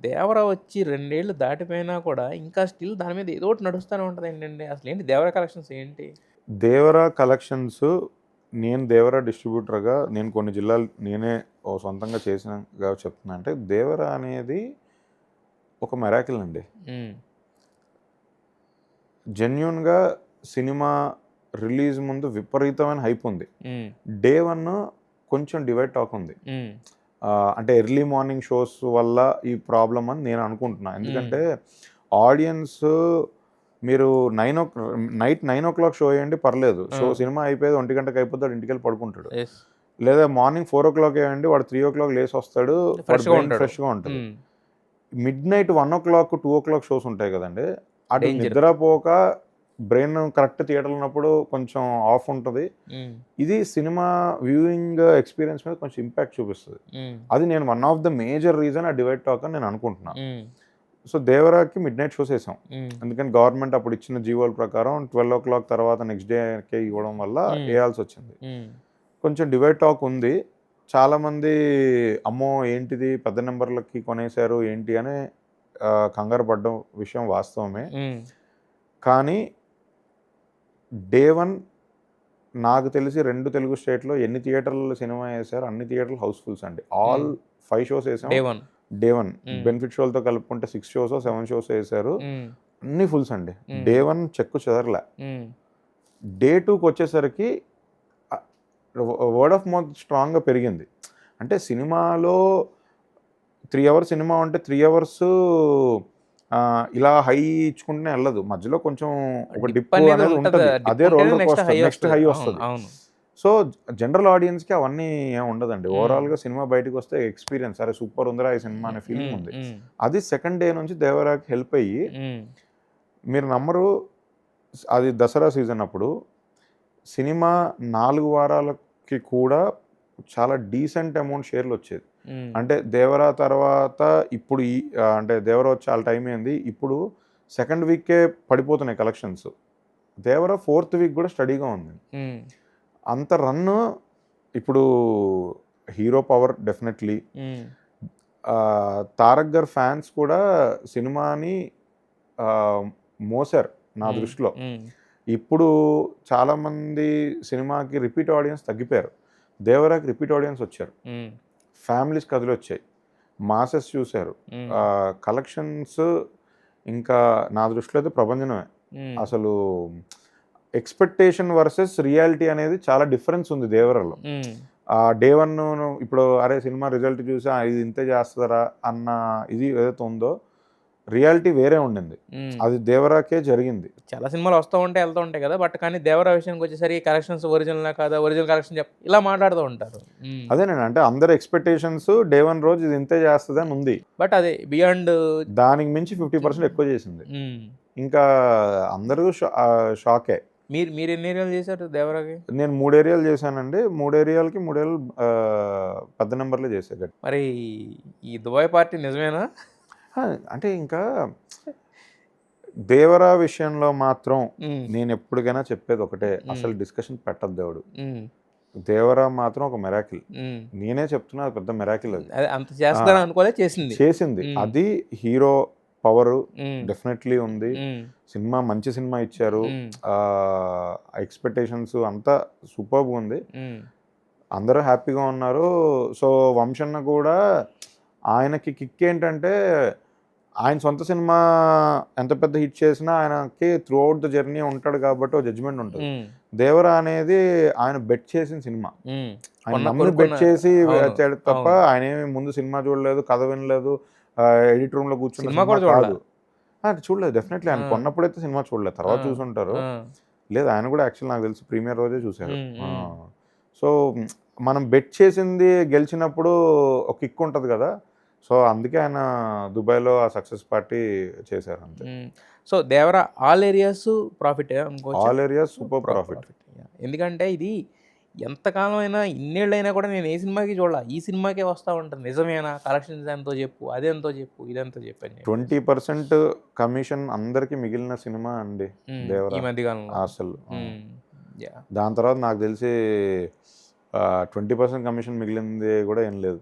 దేవరా వచ్చి 2 ఏళ్ళు దాటిపోయినా కూడా ఇంకా స్టిల్ దాని మీద ఏదో ఒకటి నడుస్తూనే ఉంటదేంటండి? అసలేంటి దేవరా కలెక్షన్స్ ఏంటి? దేవరా కలెక్షన్స్ నేను దేవరా డిస్ట్రిబ్యూటర్‌గా నేను కొన్ని జిల్లాలు నేనే సొంతంగా చేసినగా చెప్తున్నా అంటే దేవరా అనేది ఒక మిరాకిల్ అండి. హ్మ్. జెన్యూన్‌గా సినిమా రిలీజ్ ముందు విపరీతమైన హైప్ ఉంది. హ్మ్. డే 1 కొంచెం డివైడ్ టాక్ ఉంది. హ్మ్. అంటే ఎర్లీ మార్నింగ్ షోస్ వల్ల ఈ ప్రాబ్లమ్ అని నేను అనుకుంటున్నా. ఎందుకంటే ఆడియన్స్ మీరు నైట్ 9:00 షో ఎయండి పర్లేదు. సినిమా అయిపోయేది 1 గంటకి అయిపోతాడు ఇంటికెళ్ళి పడుకుంటాడు. యెస్. లేదా మార్నింగ్ 4:00 ఎయండి వాడు 3:00 లేసొస్తాడు. వాడి ఫ్రెష్‌గా బ్రెయిన్ ఉంటాడు. ఫ్రెష్‌గా ఉంటది. హ్మ్. మిడ్‌నైట్ 1:00, 2:00 షోస్ ఉంటాయి కదండీ! అటు డేంజర్. నిద్రపోక బ్రెయిన్ కరెక్ట్ థియేటర్‌లో ఉన్నప్పుడు కొంచెం ఆఫ్ ఉంటది. హ్మ్. ఇది సినిమా వ్యూయింగ్ ఎక్స్‌పీరియన్స్ మీద కొంచెం ఇంపాక్ట్ చూపిస్తది. హ్మ్. అది నేను one of the major reason ఆ డివైడ్ టాక్ అని నేను అనుకుంటున్నా. హ్మ్. సో, దేవరాకి మిడ్‌నైట్ షోస్ ఏసాం. హ్మ్. ఎందుకంటే గవర్నమెంట్ అప్పుడు ఇచ్చిన జీవోల ప్రకారం 12:00 తర్వాత నెక్స్ట్ డేకే ఇవ్వడం వల్ల ఏయాల్సొచ్చింది. హ్మ్. కొంచెం డివైడ్ టాక్ ఉంది. చాలామంది అమ్మో! ఏంటిది పెద్ద నంబర్‌లకి కొనేసారు ఏంటి అని కంగారు పడ్డం విషయం వాస్తవమే. హ్మ్. కానీ డే 1 నాకు తెలిసి 2 తెలుగు స్టేట్‌లో ఎన్ని థియేటర్‌లో సినిమా ఏసారో అన్ని థియేటర్లు హౌస్‌ఫుల్స్ అండి. ఆల్ 5 షోస్ ఏసాం. డే 1. డే 1 బెనిఫిట్ షోలతో కలుపుకుంటే 6 షోసో, 7 షోసో ఏసారు. హ్మ్. అన్నీ ఫుల్స్ అండి. హ్మ్. డే 1 చెక్కు చెదరలే. హ్మ్. డే 2కొచ్చేసరికి ఆహ్, వర్డ్ ఆఫ్ మౌత్ స్ట్రాంగ్‌గా పెరిగింది. అంటే సినిమాలో 3 అవర్స్ సినిమా ఉంటే 3 అవర్స్ ఇలా హై ఇచ్చుకుంటూనే ఎళ్ళదు. మధ్యలో కొంచెం ఒక డిప్ డిప్ అనేది అనేది ఉంటది. ఉంటది. డిప్ అదే ఉంటేనే roller next high coaster. Next వస్తది. హై అవును. వస్తది. అవును. సో, జనరల్ ఆడియన్స్‌కి అవన్నీ ఏమి ఉండదండి. హ్మ్. ఓవరాల్‌గా సినిమా బయటికొస్తే ఎక్స్‌పీరియన్స్ అరే! సూపర్ ఉందిరా ఈ సినిమా అనే ఫీలింగ్ హ్మ్. ఉంది. హ్మ్. అది సెకండ్ డే నుంచి దేవరాకి హెల్ప్ అయ్యి హ్మ్. మీరు నమ్మరు అది దసరా సీజన్ అప్పుడు సినిమా 4 వారాలకి కూడా చాలా డీసెంట్ అమౌంట్ షేర్‌లొచ్చేది. హ్మ్. అంటే 'దేవరా' తర్వాత ఇప్పుడు అంటే 'దేవరా' వచ్చి చాలా టైం అయింది. ఇప్పుడు సెకండ్ వీకే పడిపోతున్నాయి కలెక్షన్స్. 'దేవరా' ఫోర్త్ వీక్ కూడా స్టడీగా ఉంది. హ్మ్. అంత రన్ను ఇప్పుడు హీరో పవర్ డెఫినెట్‌లీ. హ్మ్. 'తారక్' గారి ఫ్యాన్స్ కూడా సినిమాని ఆహ్, మోసారు నా హ్మ్. దృష్టిలో. హ్మ్. ఇప్పుడు చాలామంది సినిమాకి రిపీట్ ఆడియన్స్ తగ్గిపోయారు. 'దేవరా'కి రిపీట్ ఆడియన్స్ వచ్చారు. హ్మ్. ఫ్యామిలీస్ కదిలొచ్చాయి. మాసెస్ చూసారు. హ్మ్. కలెక్షన్స్ ఇంకా నా దృష్టిలో అయితే ప్రభంజనమే. హ్మ్. అసలు ఎక్స్‌పెక్టేషన్ వర్సెస్ రియాలిటీ అనేది చాలా డిఫరెన్స్ ఉంది 'దేవరలో'. హ్మ్. డే 1 ఇప్పుడు అరే! సినిమా రిజల్ట్ చూసి ఇది ఇంతే చేస్తదరా అన్న ఇది ఏదైతే ఉందో రియాలిటీ వేరే ఉండింది. హ్మ్. అది 'దేవరాకే' జరిగింది. చాలా సినిమాలు వస్తా ఉంటాయి, ఎళ్తా ఉంటాయి కదా! బట్ కానీ 'దేవరా' విషయానికొచ్చేసరికి కలెక్షన్స్ ఒరిజినలా కాదా? ఒరిజినల్ కలెక్షన్ ఇలా మాట్లాడుతూ ఉంటారు. హ్మ్. అదేనండి. అంటే అందరి ఎక్స్‌పెక్టేషన్స్ డే 1 రోజు ఇది ఇంతే చేస్తదని ఉంది. బట్ అదే బియాండ్ దానికి మించి 50% ఎక్కువ చేసింది. హ్మ్. ఇంకా అందరూ షాకే. మీరెన్ని ఏరియాలు చేశారు 'దేవరా'కి? నేను 3 ఏరియాలు చేశానండి. 3 ఏరియాలకి 3 ఏరియాలు పెద్ద నంబర్‌లే చేశా మరి ఈ దుబాయ్ పార్టీ నిజమేనా? ఆ! అంటే ఇంకా 'దేవరా' విషయంలో మాత్రం హ్మ్. నేనెప్పటికైనా చెప్పేది ఒకటే. హ్మ్. అసలు డిస్కషన్ పెట్టొద్దు దేవుడు. హ్మ్. 'దేవరా' మాత్రం ఒక మిరాకిల్. హ్మ్. నేనే చెప్తున్నా అది పెద్ద మిరాకిల్ అది. అదే అంత ఆ! చేస్తదని అనుకోలే చేసింది. చేసింది. హ్మ్. అది హీరో పవరు హ్మ్. డెఫినెట్‌లీ ఉంది. హ్మ్. సినిమా మంచి సినిమా ఇచ్చారు. హ్మ్. ఎక్స్‌పెక్టేషన్స్ అంతా సూపర్బ్‌గుంది. హ్మ్. అందరూ హ్యాపీగా ఉన్నారు. సో, వంశన్న కూడా ఆయనకి కిక్ ఏంటంటే, ఆయన సొంత సినిమా ఎంత పెద్ద హిట్ చేసినా ఆయనకి త్రూ ఔట్ ద జర్నీ ఉంటాడు కాబట్టి ఓ జడ్జ్‌మెంట్ ఉంటది. హ్మ్. 'దేవరా' అనేది ఆయన బెట్ చేసిన సినిమా. హ్మ్. ఆయన నమ్మి కొనుక్కున్న బెట్ చేసి అవును. వచ్చాడు తప్ప అవును. ఆయనేమి ముందు సినిమా చూడలేదు, కథ వినలేదు, ఎడిట్ రూమ్‌లో కూర్చున్న సినిమా సినిమా కూడా చూడలా. కాదు. అది చూడలేదు డెఫినెట్‌లీ ఆయన ఆ! కొన్నప్పుడైతే సినిమా చూడలేదు. ఆ! తర్వాత చూసుంటారు. ఆ! లేదు ఆయన కూడా యాక్చువల్లీ నాకు తెలిసి ప్రీమియర్ రోజే చూసారు. హ్మ్. ఆ! హ్మ్. సో, మనం బెట్ చేసింది గెలిచినప్పుడు ఒక కిక్ ఉంటది గదా! సో, అందుకే ఆయన దుబాయ్‌లో ఆ సక్సెస్ పార్టీ చేశారు అంతే. హ్మ్. సో, 'దేవరా' ఆల్ ఏరియాస్ ప్రాఫిటే అనుకోవచ్చా? All areas super profit. Profit. Yeah! ఎందుకంటే ఇది ఎంత కాలమైనా ఇన్నేళ్లైనా కూడా నేను ఏ సినిమాకి చూడలా. ఈ సినిమాకే వస్తా ఉంటది. నిజమేనా? కలెక్షన్స్ ఎంతో చెప్పు, అదెంతో చెప్పు, ఇదెంతో చెప్పు అని చెప్పేసి. 20% కమిషన్ అందరికి మిగిలిన సినిమా అండి ఈ 'దేవరా' మధ్య కాలంలో. అసలు. హ్మ్. యాహ్! దాని తర్వాత నాకు తెలిసి 20% కమిషన్ మిగిలింది గూడా ఏం లేదు.